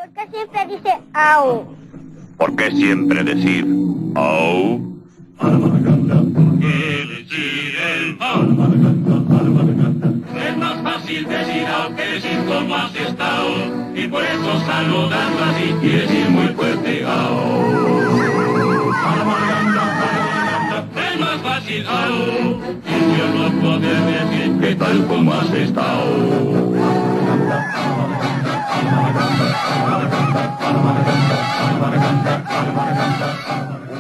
¿Por qué siempre dice au? ¿Por qué siempre decir au? ¿Qué decir el au? Es más fácil decir au que decir cómo has estado. Y por eso saludando así quiere decir muy fuerte au. Es más fácil au. Y yo no poder decir qué tal como has estado.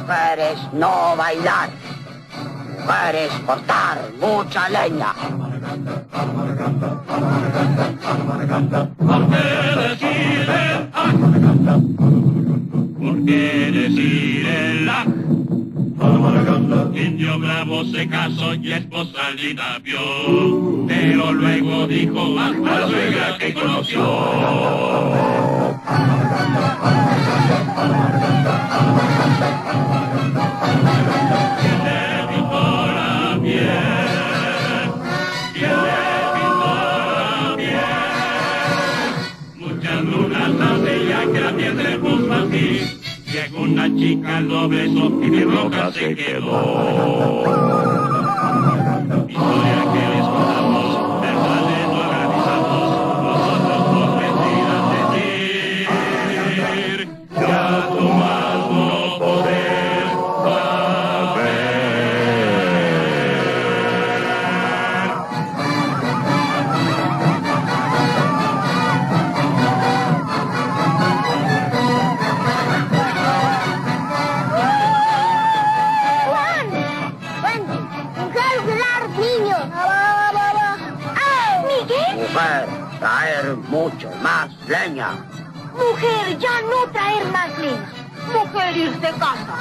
Mujeres no bailar, mujeres cortar mucha leña. ¿Por qué decir el ac? ¿Por qué decir el ac? Indio Bravo se casó y esposa linda vio, pero luego dijo a la suegra que conoció. Llegó una chica, lo besó y mi roja se quedó. Historia que les contamos, verdades no organizamos, nosotros nos vendrían decir, ya tú más no poder saber. Mujer, traer mucho más leña. Mujer, ya no traer más leña. Mujer, irse de casa.